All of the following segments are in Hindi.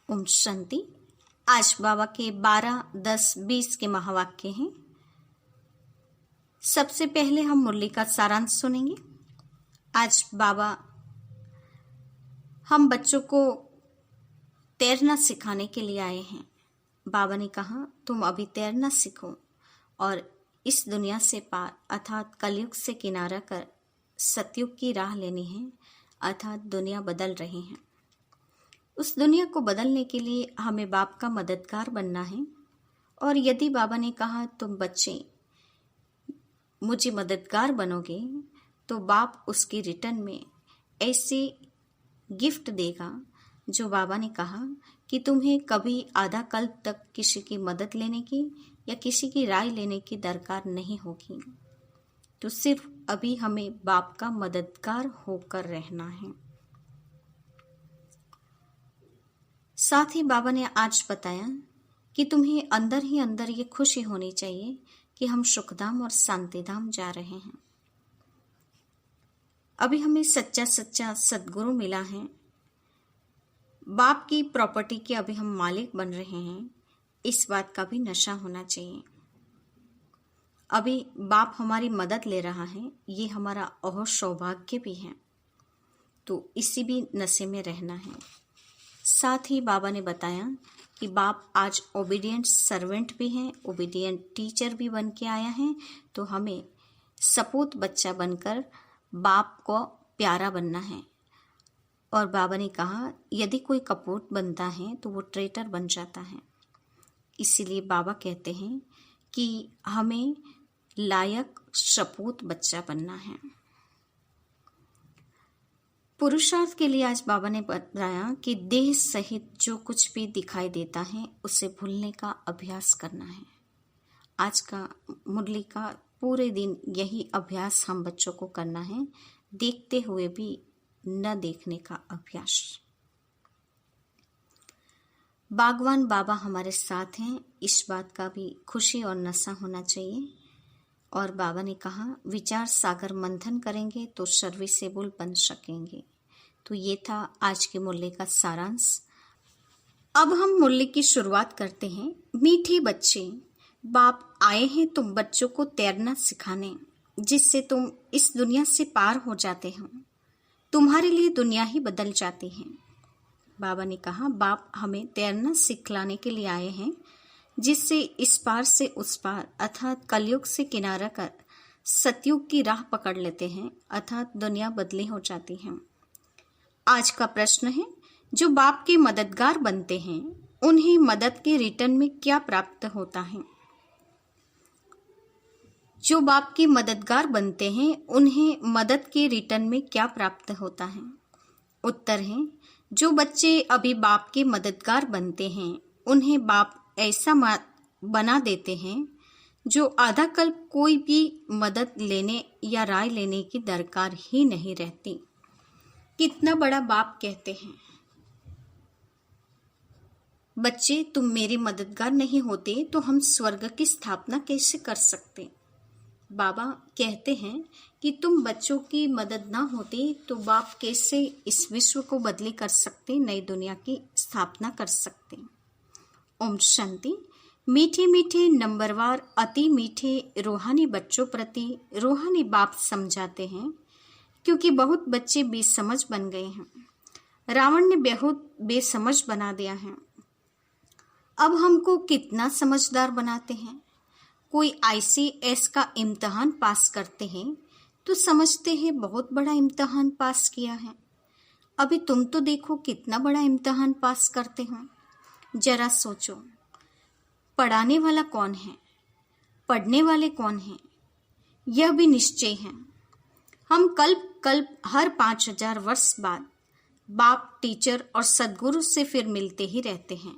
ओम शांति। आज बाबा के 12, 10, 20 के महावाक्य हैं। सबसे पहले हम मुरली का सारांश सुनेंगे। आज बाबा हम बच्चों को तैरना सिखाने के लिए आए हैं। बाबा ने कहा तुम अभी तैरना सीखो और इस दुनिया से पार अर्थात कलयुग से किनारा कर सतयुग की राह लेनी है, अर्थात दुनिया बदल रही है। उस दुनिया को बदलने के लिए हमें बाप का मददगार बनना है। और यदि बाबा ने कहा तुम बच्चे मुझे मददगार बनोगे तो बाप उसकी रिटर्न में ऐसे गिफ्ट देगा जो बाबा ने कहा कि तुम्हें कभी आधा कल्प तक किसी की मदद लेने की या किसी की राय लेने की दरकार नहीं होगी। तो सिर्फ अभी हमें बाप का मददगार होकर रहना है। साथ ही बाबा ने आज बताया कि तुम्हें अंदर ही अंदर ये खुशी होनी चाहिए कि हम सुखधाम और शांतिधाम जा रहे हैं। अभी हमें सच्चा सच्चा सद्गुरु मिला है। बाप की प्रॉपर्टी के अभी हम मालिक बन रहे हैं। इस बात का भी नशा होना चाहिए। अभी बाप हमारी मदद ले रहा है, ये हमारा और सौभाग्य भी है। तो इसी भी नशे में रहना है। साथ ही बाबा ने बताया कि बाप आज ओबीडियंट सर्वेंट भी हैं, ओबीडियंट टीचर भी बन के आया है। तो हमें सपूत बच्चा बनकर बाप को प्यारा बनना है। और बाबा ने कहा यदि कोई कपूत बनता है तो वो ट्रेटर बन जाता है। इसीलिए बाबा कहते हैं कि हमें लायक सपूत बच्चा बनना है। पुरुषार्थ के लिए आज बाबा ने बताया कि देह सहित जो कुछ भी दिखाई देता है उसे भूलने का अभ्यास करना है। आज का मुरली का पूरे दिन यही अभ्यास हम बच्चों को करना है, देखते हुए भी न देखने का अभ्यास। बागवान बाबा हमारे साथ हैं, इस बात का भी खुशी और नशा होना चाहिए। और बाबा ने कहा विचार सागर मंथन करेंगे तो सर्विसेबल बन सकेंगे। तो ये था आज के मुरली का सारांश। अब हम मुरली की शुरुआत करते हैं। मीठे बच्चे, बाप आए हैं तुम बच्चों को तैरना सिखाने, जिससे तुम इस दुनिया से पार हो जाते हो। तुम्हारे लिए दुनिया ही बदल जाती है। बाबा ने कहा बाप हमें तैरना सिखलाने के लिए आए हैं, जिससे इस पार से उस पार अर्थात कलयुग से किनारा कर सतयुग की राह पकड़ लेते हैं, अर्थात दुनिया बदली हो जाती है। आज का प्रश्न है जो बाप के मददगार बनते हैं उन्हें मदद के रिटर्न में क्या प्राप्त होता है। जो बाप के मददगार बनते हैं उन्हें मदद के रिटर्न में क्या प्राप्त होता है। उत्तर है जो बच्चे अभी बाप के मददगार बनते हैं उन्हें बाप ऐसा बना देते हैं जो आधा कल्प कोई भी मदद लेने या राय लेने की दरकार ही नहीं रहती। कितना बड़ा बाप कहते हैं बच्चे तुम मेरे मददगार नहीं होते तो हम स्वर्ग की स्थापना कैसे कर सकते। बाबा कहते हैं कि तुम बच्चों की मदद ना होती तो बाप कैसे इस विश्व को बदली कर सकते, नई दुनिया की स्थापना कर सकते। ओम शांति। मीठे मीठे नंबरवार अति मीठे रूहानी बच्चों प्रति रूहानी बाप समझाते हैं, क्योंकि बहुत बच्चे बेसमझ बन गए हैं। रावण ने बहुत बेसमझ बना दिया है। अब हमको कितना समझदार बनाते हैं। कोई ICS का इम्तिहान पास करते हैं तो समझते हैं बहुत बड़ा इम्तिहान पास किया है। अभी तुम तो देखो कितना बड़ा इम्तिहान पास करते हो। जरा सोचो पढ़ाने वाला कौन है, पढ़ने वाले कौन हैं, यह भी निश्चय है। हम कल्प हर 5000 वर्ष बाद बाप टीचर और सद्गुरु से फिर मिलते ही रहते हैं।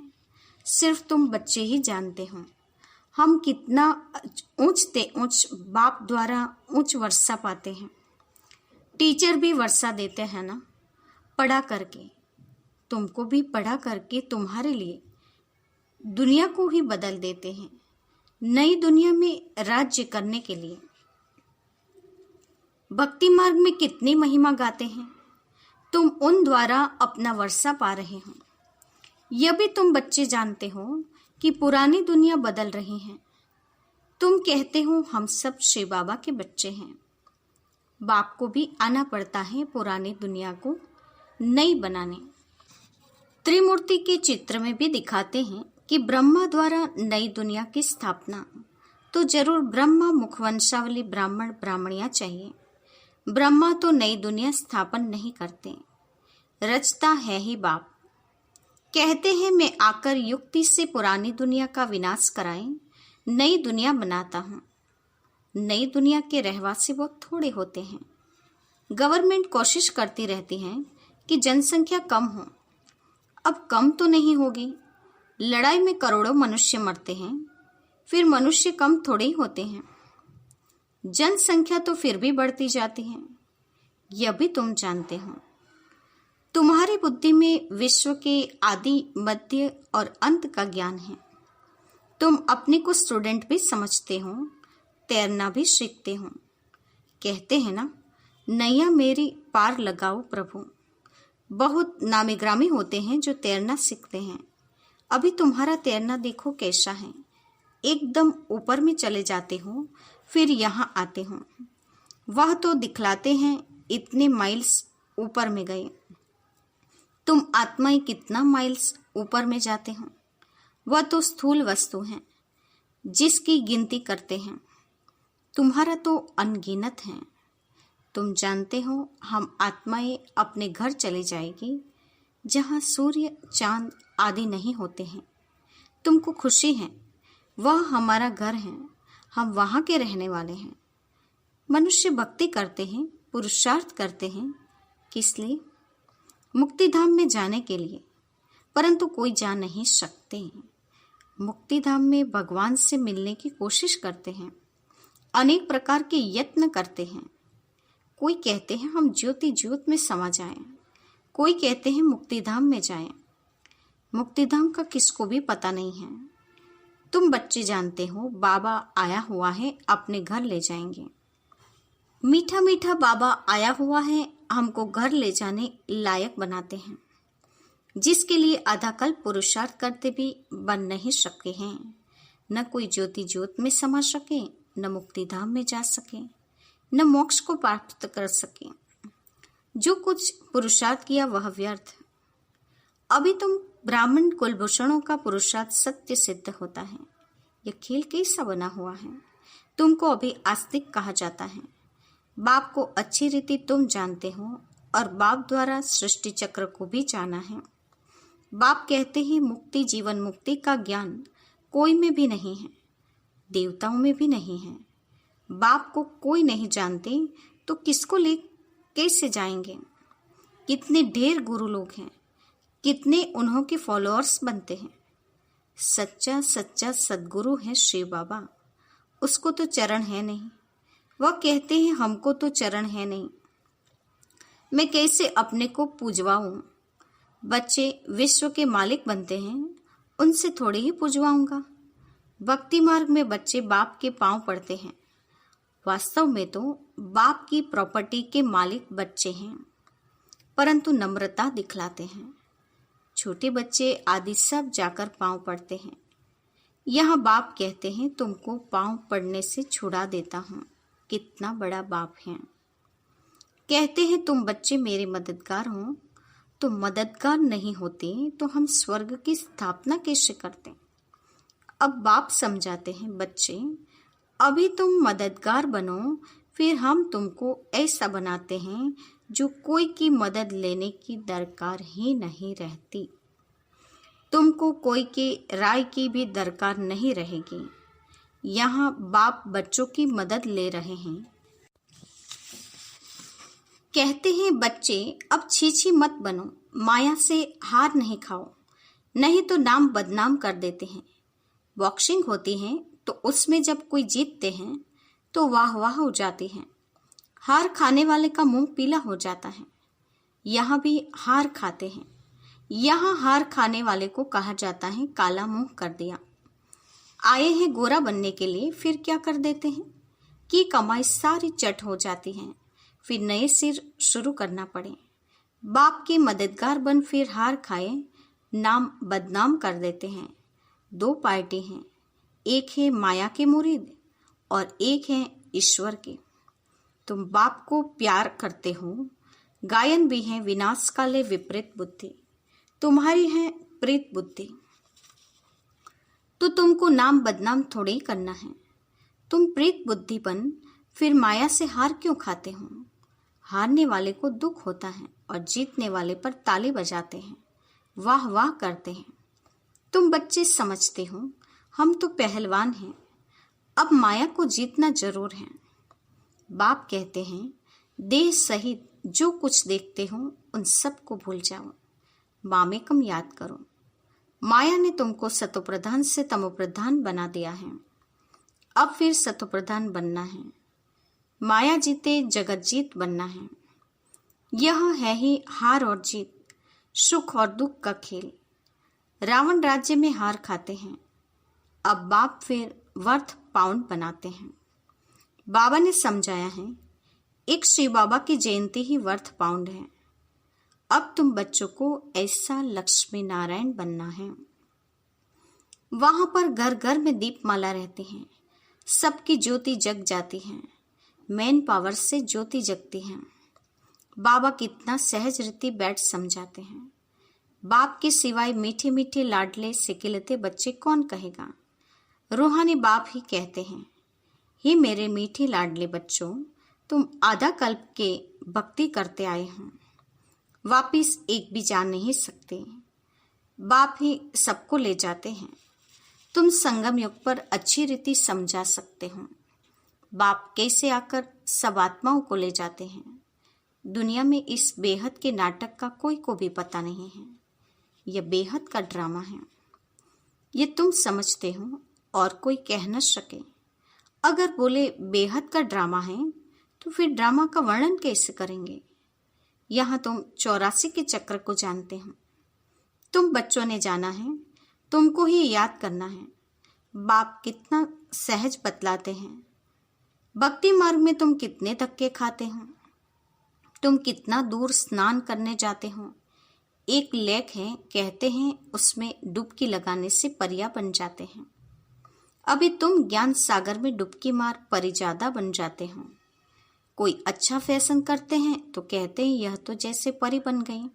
सिर्फ तुम बच्चे ही जानते हो हम कितना ऊंच बाप द्वारा उच्च वर्षा पाते हैं। टीचर भी वर्षा देते हैं ना, पढ़ा करके। तुमको भी पढ़ा करके तुम्हारे लिए दुनिया को ही बदल देते हैं, नई दुनिया में राज्य करने के लिए। भक्ति मार्ग में कितनी महिमा गाते हैं, तुम उन द्वारा अपना वर्षा पा रहे हो। यह भी तुम बच्चे जानते हो कि पुरानी दुनिया बदल रही है। तुम कहते हो हम सब शिव बाबा के बच्चे हैं। बाप को भी आना पड़ता है पुरानी दुनिया को नई बनाने। त्रिमूर्ति के चित्र में भी दिखाते हैं कि ब्रह्मा द्वारा नई दुनिया की स्थापना तो जरूर ब्रह्मा मुखवंशावली ब्राह्मण ब्राह्मणियां चाहिए। ब्रह्मा तो नई दुनिया स्थापन नहीं करते, रचता है ही बाप। कहते हैं मैं आकर युक्ति से पुरानी दुनिया का विनाश कराए नई दुनिया बनाता हूँ। नई दुनिया के रहवासी बहुत थोड़े होते हैं। गवर्नमेंट कोशिश करती रहती है कि जनसंख्या कम हो। अब कम तो नहीं होगी। लड़ाई में करोड़ों मनुष्य मरते हैं, फिर मनुष्य कम थोड़े ही होते हैं। जनसंख्या तो फिर भी बढ़ती जाती है। यह भी तुम जानते हो। तुम्हारी बुद्धि में विश्व के आदि मध्य और अंत का ज्ञान है। तुम अपने को स्टूडेंट भी समझते हो, तैरना भी सीखते हो। कहते हैं ना, नैया मेरी पार लगाओ प्रभु। बहुत नामी ग्रामी होते हैं जो तैरना सीखते हैं। अभी तुम्हारा तैरना देखो कैसा है। एकदम ऊपर में चले जाते हो, फिर यहाँ आते हो। वह तो दिखलाते हैं इतने माइल्स ऊपर में गए। तुम आत्माएं कितना माइल्स ऊपर में जाते हो। वह तो स्थूल वस्तु है जिसकी गिनती करते हैं। तुम्हारा तो अनगिनत है। तुम जानते हो हम आत्माएं अपने घर चले जाएगी जहाँ सूर्य चांद आदि नहीं होते हैं। तुमको खुशी है, वह हमारा घर है, हम वहाँ के रहने वाले हैं। मनुष्य भक्ति करते हैं, पुरुषार्थ करते हैं। किस लिए? मुक्ति धाम में जाने के लिए, परंतु कोई जा नहीं सकते। मुक्ति धाम में भगवान से मिलने की कोशिश करते हैं, अनेक प्रकार के यत्न करते हैं। कोई कहते हैं हम ज्योति ज्योत में समा जाएं, कोई कहते हैं मुक्ति धाम में जाएं। मुक्ति धाम का किसको भी पता नहीं है। तुम बच्चे जानते हो बाबा आया हुआ है, अपने घर ले जाएंगे। मीठा मीठा बाबा आया हुआ है, हमको घर ले जाने लायक बनाते हैं, जिसके लिए आधा कल पुरुषार्थ करते भी बन नहीं सके हैं। न कोई ज्योति ज्योत में समा सके, न मुक्ति धाम में जा सके, न मोक्ष को प्राप्त कर सके। जो कुछ पुरुषार्थ किया वह व्यर्थ। अभी तुम ब्राह्मण कुलभूषणों का पुरुषार्थ सत्य सिद्ध होता है। यह खेल कैसा बना हुआ है। तुमको अभी आस्तिक कहा जाता है। बाप को अच्छी रीति तुम जानते हो और बाप द्वारा सृष्टि चक्र को भी जाना है। बाप कहते हैं मुक्ति जीवन मुक्ति का ज्ञान कोई में भी नहीं है, देवताओं में भी नहीं है। बाप को कोई नहीं जानते तो किसको ले कैसे जाएंगे। कितने ढेर गुरु लोग हैं, कितने उन्हों के फॉलोअर्स बनते हैं। सच्चा सच्चा सद्गुरु है शिव बाबा। उसको तो चरण है नहीं। वह कहते हैं हमको तो चरण है नहीं, मैं कैसे अपने को पूजवाऊं। बच्चे विश्व के मालिक बनते हैं, उनसे थोड़ी ही पूजवाऊंगा। भक्ति मार्ग में बच्चे बाप के पांव पड़ते हैं। वास्तव में तो बाप की प्रॉपर्टी के मालिक बच्चे हैं, परंतु नम्रता दिखलाते हैं। छोटे बच्चे आदि सब जाकर पांव पड़ते हैं। यहाँ बाप कहते हैं तुमको पांव पड़ने से छुड़ा देता हूँ। कितना बड़ा बाप है। कहते हैं तुम बच्चे मेरे मददगार हो। तुम मददगार नहीं होते तो हम स्वर्ग की स्थापना कैसे करते। अब बाप समझाते हैं बच्चे अभी तुम मददगार बनो, फिर हम तुमको ऐसा बनाते हैं जो कोई की मदद लेने की दरकार ही नहीं रहती। तुमको कोई के राय की भी दरकार नहीं रहेगी। यहाँ बाप बच्चों की मदद ले रहे हैं। कहते हैं बच्चे अब छीछी मत बनो, माया से हार नहीं खाओ, नहीं तो नाम बदनाम कर देते हैं। बॉक्सिंग होती है तो उसमें जब कोई जीतते हैं तो वाह वाह हो जाती है। हार खाने वाले का मुंह पीला हो जाता है। यहाँ भी हार खाते हैं। यहाँ हार खाने वाले को कहा जाता है काला मुंह कर दिया। आए हैं गोरा बनने के लिए, फिर क्या कर देते हैं कि कमाई सारी चट हो जाती है, फिर नए सिर शुरू करना पड़े। बाप के मददगार बन फिर हार खाए, नाम बदनाम कर देते हैं। दो पार्टी हैं, एक है माया के मुरीद और एक है ईश्वर के। तुम बाप को प्यार करते हो, गायन भी है विनाश काले विपरीत बुद्धि, तुम्हारी है प्रीत बुद्धि। तो तुमको नाम बदनाम थोड़े ही करना है। तुम प्रीत बुद्धिपन फिर माया से हार क्यों खाते हो? हारने वाले को दुख होता है और जीतने वाले पर ताली बजाते हैं, वाह वाह करते हैं। तुम बच्चे समझते हो हम तो पहलवान हैं, अब माया को जीतना जरूर है। बाप कहते हैं देह सहित जो कुछ देखते हो उन सब को भूल जाओ, मामेकम याद करो। माया ने तुमको सतोप्रधान से तमोप्रधान बना दिया है, अब फिर सतोप्रधान बनना है। माया जीते जगत जीत बनना है। यह है ही हार और जीत, सुख और दुख का खेल। रावण राज्य में हार खाते हैं, अब बाप फिर वर्थ पाउंड बनाते हैं। बाबा ने समझाया है एक शिव बाबा की जयंती ही वर्थ पाउंड है। अब तुम बच्चों को ऐसा लक्ष्मी नारायण बनना है। वहां पर घर घर में दीपमाला रहती है, सबकी ज्योति जग जाती है, मैन पावर से ज्योति जगती है। बाबा कितना सहज रीति बैठ समझाते हैं। बाप के सिवाय मीठे मीठे लाडले सिकिलते बच्चे कौन कहेगा? रूहानी बाप ही कहते हैं, हे मेरे मीठे लाडले बच्चों, तुम आधा कल्प के भक्ति करते आए हो, वापिस एक भी जा नहीं सकते। बाप ही सबको ले जाते हैं। तुम संगम युग पर अच्छी रीति समझा सकते हो। बाप कैसे आकर सब आत्माओं को ले जाते हैं। दुनिया में इस बेहद के नाटक का कोई को भी पता नहीं है। यह बेहद का ड्रामा है, ये तुम समझते हो और कोई कह न सके। अगर बोले बेहद का ड्रामा है तो फिर ड्रामा का वर्णन कैसे करेंगे? यहाँ तुम 84 के चक्र को जानते हो। तुम बच्चों ने जाना है, तुमको ही याद करना है। बाप कितना सहज बतलाते हैं। भक्ति मार्ग में तुम कितने धक्के खाते हो, तुम कितना दूर स्नान करने जाते हो। एक लेख है, कहते हैं उसमें डुबकी लगाने से परिया बन जाते हैं। अभी तुम ज्ञान सागर में डुबकी मार परिजादा बन जाते हो। कोई अच्छा फैशन करते हैं तो कहते हैं यह तो जैसे परी बन गई।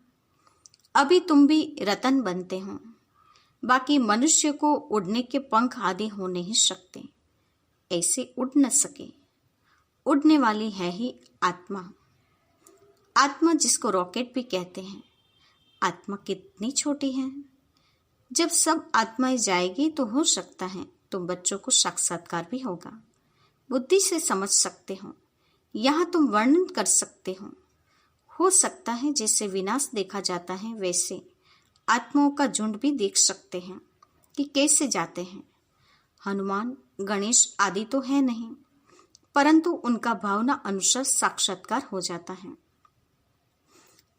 अभी तुम भी रतन बनते हो। बाकी मनुष्य को उड़ने के पंख आदि हो नहीं सकते, ऐसे उड़ न सके। उड़ने वाली है ही आत्मा। आत्मा जिसको रॉकेट भी कहते हैं। आत्मा कितनी छोटी है। जब सब आत्माएं जाएगी तो हो सकता है तुम बच्चों को साक्षात्कार भी होगा। बुद्धि से समझ सकते हो, यहाँ तुम वर्णन कर सकते हो सकता है जैसे विनाश देखा जाता है वैसे आत्माओं का झुंड भी देख सकते हैं कि कैसे जाते हैं। हनुमान गणेश आदि तो है नहीं, परंतु उनका भावना अनुसार साक्षात्कार हो जाता है।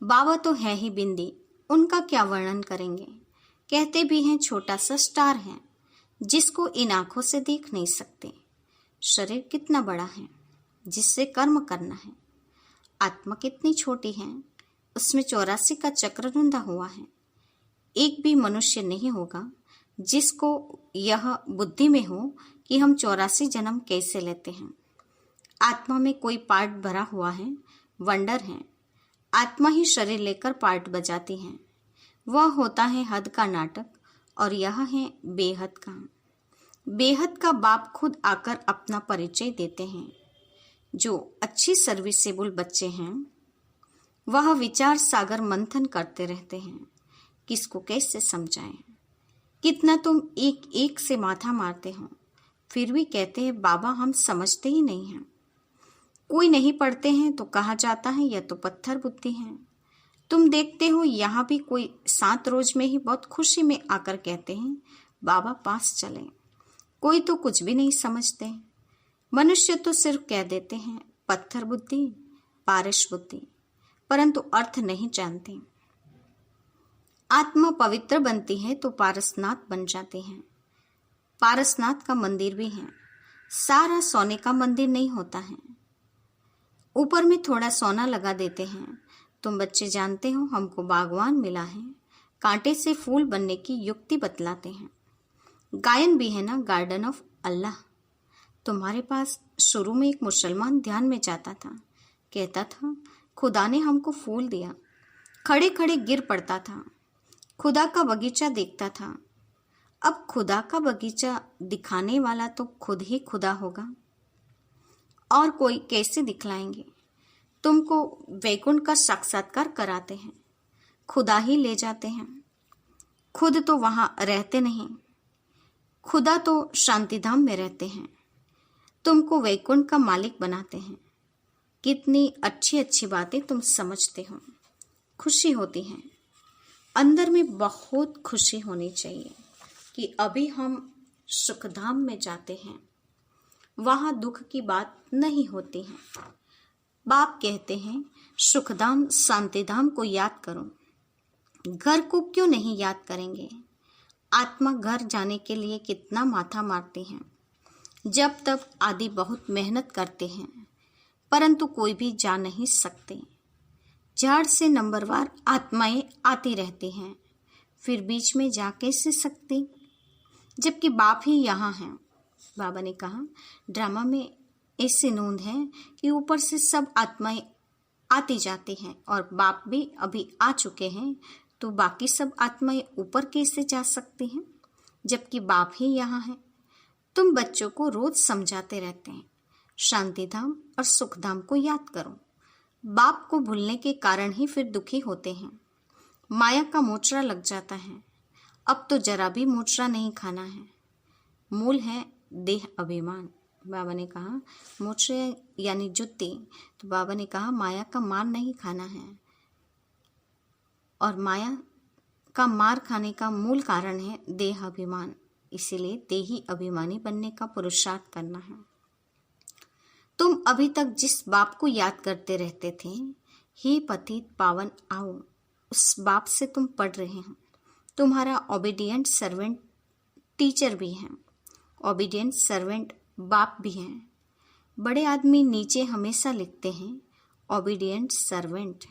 बाबा तो है ही बिंदी, उनका क्या वर्णन करेंगे। कहते भी हैं छोटा सा स्टार है जिसको इन आंखों से देख नहीं सकते। शरीर कितना बड़ा है जिससे कर्म करना है। आत्मा कितनी छोटी है, उसमें 84 का चक्र रुंधा हुआ है। एक भी मनुष्य नहीं होगा जिसको यह बुद्धि में हो कि हम 84 जन्म कैसे लेते हैं। आत्मा में कोई पार्ट भरा हुआ है, वंडर है। आत्मा ही शरीर लेकर पार्ट बजाती है। वह होता है हद का नाटक और यह है बेहद का। बेहद का बाप खुद आकर अपना परिचय देते हैं। जो अच्छी सर्विसेबल बच्चे हैं वह विचार सागर मंथन करते रहते हैं, किसको कैसे समझाएं। कितना तुम एक एक से माथा मारते हो, फिर भी कहते हैं बाबा हम समझते ही नहीं हैं। कोई नहीं पढ़ते हैं तो कहा जाता है यह तो पत्थर बुद्धि है। तुम देखते हो यहाँ भी कोई 7 रोज में ही बहुत खुशी में आकर कहते हैं बाबा पास चले। कोई तो कुछ भी नहीं समझते। मनुष्य तो सिर्फ कह देते हैं पत्थर बुद्धि, पारस बुद्धि, परंतु अर्थ नहीं जानते। आत्मा पवित्र बनती है तो पारसनाथ बन जाते हैं। पारसनाथ का मंदिर भी है, सारा सोने का मंदिर नहीं होता है। ऊपर में थोड़ा सोना लगा देते हैं। तुम बच्चे जानते हो हमको बागवान मिला है, कांटे से फूल बनने की युक्ति बतलाते हैं। गायन भी है ना, गार्डन ऑफ अल्लाह। तुम्हारे पास शुरू में एक मुसलमान ध्यान में जाता था, कहता था खुदा ने हमको फूल दिया, खड़े खड़े गिर पड़ता था, खुदा का बगीचा देखता था। अब खुदा का बगीचा दिखाने वाला तो खुद ही खुदा होगा, और कोई कैसे दिखलाएंगे? तुमको वैकुंठ का साक्षात्कार कराते हैं, खुदा ही ले जाते हैं, खुद तो वहां रहते नहीं। खुदा तो शांतिधाम में रहते हैं, तुमको वैकुंठ का मालिक बनाते हैं। कितनी अच्छी अच्छी बातें तुम समझते हो। खुशी होती है, अंदर में बहुत खुशी होनी चाहिए कि अभी हम सुखधाम में जाते हैं, वहां दुख की बात नहीं होती है। बाप कहते हैं सुखधाम शांतिधाम को याद करो। घर को क्यों नहीं याद करेंगे? आत्मा घर जाने के लिए कितना माथा मारती है, जब तक आदि बहुत मेहनत करते हैं, परंतु कोई भी जा नहीं सकते। झाड़ से नंबरवार आत्माएं आती रहती हैं, फिर बीच में जा कैसे सकती, जबकि बाप ही यहाँ हैं। बाबा ने कहा ड्रामा में ऐसी नोंद है कि ऊपर से सब आत्माएं आती जाती हैं और बाप भी अभी आ चुके हैं, तो बाकी सब आत्माएं ऊपर कैसे जा सकती हैं, जबकि बाप ही यहाँ हैं। तुम बच्चों को रोज समझाते रहते हैं शांतिधाम और सुखधाम को याद करो। बाप को भूलने के कारण ही फिर दुखी होते हैं। माया का मोचरा लग जाता है, अब तो जरा भी मोचरा नहीं खाना है। मूल है देह अभिमान। बाबा ने कहा मोचरे यानी जुत्ती, तो बाबा ने कहा माया का मार नहीं खाना है, और माया का मार खाने का मूल कारण है देह अभिमान। इसीलिए देही अभिमानी बनने का पुरुषार्थ करना है। तुम अभी तक जिस बाप को याद करते रहते थे, हे पतित पावन आओ, उस बाप से तुम पढ़ रहे हो। तुम्हारा ओबीडियंट सर्वेंट टीचर भी है, ओबीडियंट सर्वेंट बाप भी हैं। बड़े आदमी नीचे हमेशा लिखते हैं ओबीडियंट सर्वेंट।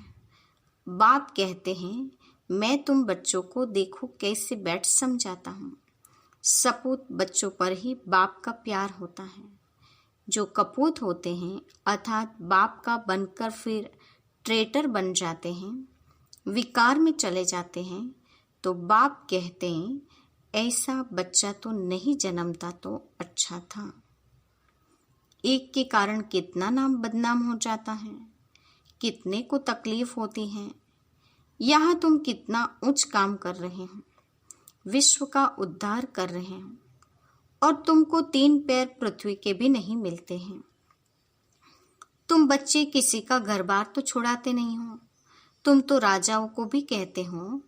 बाप कहते हैं मैं तुम बच्चों को देखो कैसे बैठ समझाता हूँ। सपूत बच्चों पर ही बाप का प्यार होता है। जो कपूत होते हैं अर्थात बाप का बनकर फिर ट्रेटर बन जाते हैं, विकार में चले जाते हैं, तो बाप कहते हैं ऐसा बच्चा तो नहीं जन्मता तो अच्छा था। एक के कारण कितना नाम बदनाम हो जाता है, कितने को तकलीफ होती है। यहाँ तुम कितना उच्च काम कर रहे हो, विश्व का उद्धार कर रहे हो, और तुमको 3 पैर पृथ्वी के भी नहीं मिलते हैं। तुम बच्चे किसी का घर बार तो छुड़ाते नहीं हो। तुम तो राजाओं को भी कहते हो।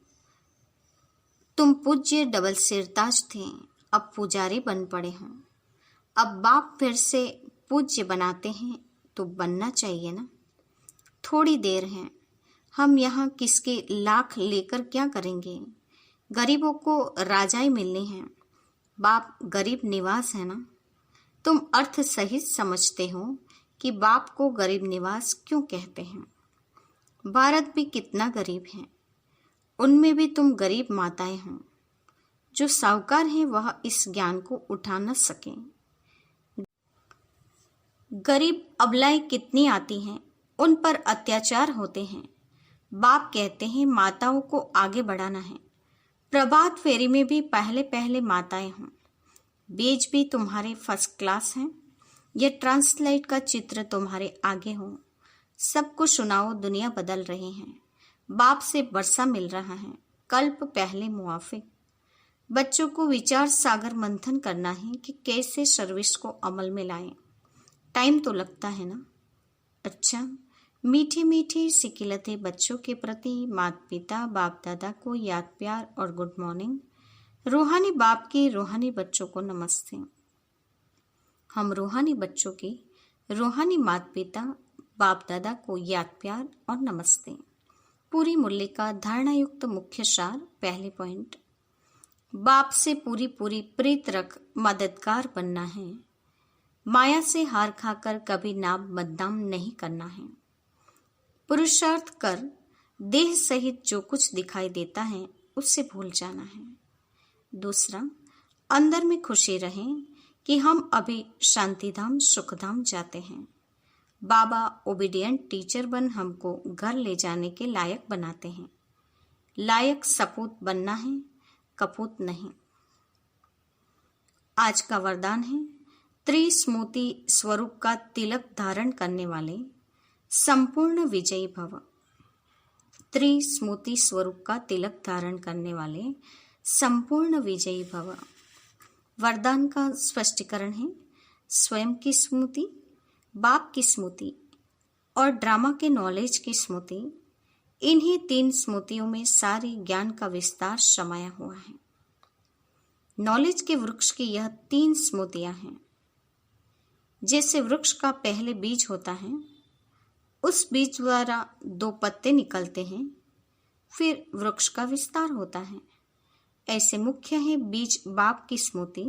तुम पूज्य डबल सिरताज थे, अब पुजारी बन पड़े हो। अब बाप फिर से पूज्य बनाते हैं तो बनना चाहिए ना। थोड़ी देर है, हम यहाँ किसके लाख लेकर क्या करेंगे? गरीबों को राजाएं मिलनी हैं। बाप गरीब निवास है ना। तुम अर्थ सहित समझते हो कि बाप को गरीब निवास क्यों कहते हैं। भारत भी कितना गरीब है, उनमें भी तुम गरीब माताएं हो। जो साहूकार हैं वह इस ज्ञान को उठा न सके। गरीब अबलाएं कितनी आती हैं, उन पर अत्याचार होते हैं। बाप कहते हैं माताओं को आगे बढ़ाना है। प्रभात फेरी में भी पहले पहले माताएं हों। बेज भी तुम्हारे फर्स्ट क्लास हैं। यह ट्रांसलाइट का चित्र तुम्हारे आगे हो। सबको सुनाओ, दुनिया बदल रही है। बाप से वर्षा मिल रहा है, कल्प पहले मुआफिक। बच्चों को विचार सागर मंथन करना है कि कैसे सर्विस को अमल में लाएं। टाइम तो लगता है ना। अच्छा, मीठी मीठी सिकिलते बच्चों के प्रति माता पिता बाप दादा को याद प्यार और गुड मॉर्निंग। रूहानी बाप के रूहानी बच्चों को नमस्ते। हम रूहानी बच्चों की रूहानी माता पिता बाप दादा को याद प्यार और नमस्ते। पूरी मुरली का धारणा युक्त मुख्य सार। पहले पॉइंट, बाप से पूरी पूरी प्रीत रख मददगार बनना है। माया से हार खाकर कभी नाम बदनाम नहीं करना है। पुरुषार्थ कर देह सहित जो कुछ दिखाई देता है उसे भूल जाना है। दूसरा, अंदर में खुशी रहे कि हम अभी शांतिधाम सुखधाम जाते हैं। बाबा ओबीडिएंट टीचर बन हमको घर ले जाने के लायक बनाते हैं। लायक सपूत बनना है, कपूत नहीं। आज का वरदान है, त्रिस्मूर्ति स्वरूप का तिलक धारण करने वाले संपूर्ण विजयी भव। त्रिस्मूर्ति स्वरूप का तिलक धारण करने वाले संपूर्ण विजयी भव। वरदान का स्पष्टीकरण है, स्वयं की स्मृति, बाप की स्मृति और ड्रामा के नॉलेज की स्मृति, इन्हीं 3 स्मृतियों में सारी ज्ञान का विस्तार समाया हुआ है। नॉलेज के वृक्ष की यह 3 स्मृतियां हैं। जैसे वृक्ष का पहले बीज होता है, उस बीज द्वारा 2 पत्ते निकलते हैं, फिर वृक्ष का विस्तार होता है। ऐसे मुख्य है बीज बाप की स्मृति,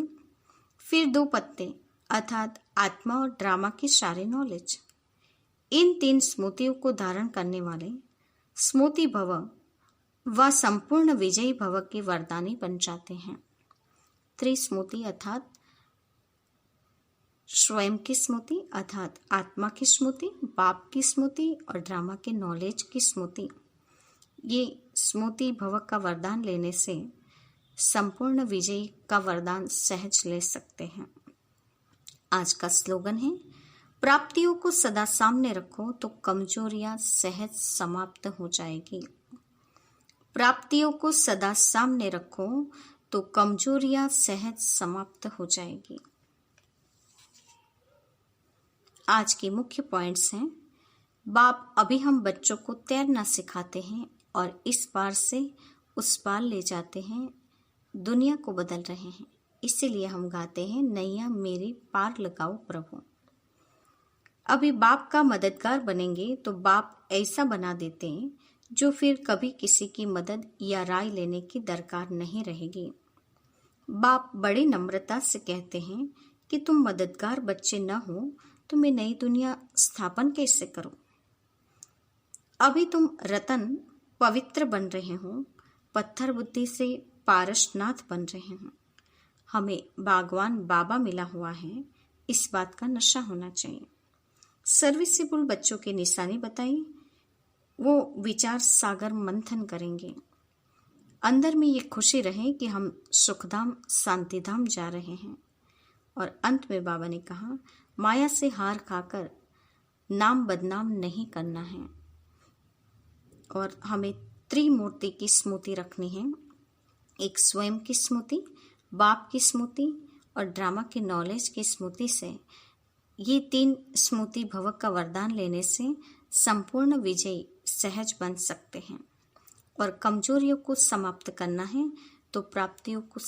फिर 2 पत्ते अर्थात आत्मा और ड्रामा की सारी नॉलेज। इन 3 स्मृतियों को धारण करने वाले स्मृति भव व संपूर्ण विजयी भव के वरदानी बन जाते हैं। त्रिस्मृति अर्थात स्वयं की स्मृति अर्थात आत्मा की स्मृति, बाप की स्मृति और ड्रामा के नॉलेज की स्मृति। ये स्मृति भव का वरदान लेने से संपूर्ण विजयी का वरदान सहज ले सकते हैं। आज का स्लोगन है, प्राप्तियों को सदा सामने रखो तो कमजोरियां सहज समाप्त हो जाएगी। प्राप्तियों को सदा सामने रखो तो कमजोरियां सहज समाप्त हो जाएगी। आज के मुख्य पॉइंट्स हैं, बाप अभी हम बच्चों को तैरना सिखाते हैं और इस पार से उस पार ले जाते हैं, दुनिया को बदल रहे हैं। इसीलिए हम गाते हैं, नैया मेरी पार लगाओ प्रभु। अभी बाप का मददगार बनेंगे तो बाप ऐसा बना देते हैं जो फिर कभी किसी की मदद या राय लेने की दरकार नहीं रहेगी। बाप बड़ी नम्रता से कहते हैं कि तुम मददगार बच्चे न हो तो मैं नई दुनिया स्थापन कैसे करूं। अभी तुम रतन पवित्र बन रहे हो, पत्थर बुद्धि से पारसनाथ बन रहे हो। हमें बागवान बाबा मिला हुआ है, इस बात का नशा होना चाहिए। सर्विसेबल बच्चों की निशानी बताई, वो विचार सागर मंथन करेंगे। अंदर में ये खुशी रहे कि हम सुखधाम शांतिधाम जा रहे हैं। और अंत में बाबा ने कहा, माया से हार खाकर नाम बदनाम नहीं करना है और हमें त्रिमूर्ति की स्मृति रखनी है। एक स्वयं की स्मृति, बाप की स्मृति और ड्रामा की नॉलेज की स्मृति से ये 3 स्मृति भव का वरदान लेने से संपूर्ण विजयी सहज बन सकते हैं। और कमजोरियों को समाप्त करना है तो प्राप्तियों को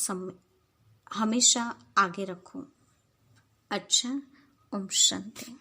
हमेशा आगे रखो। अच्छा, ओम शांति।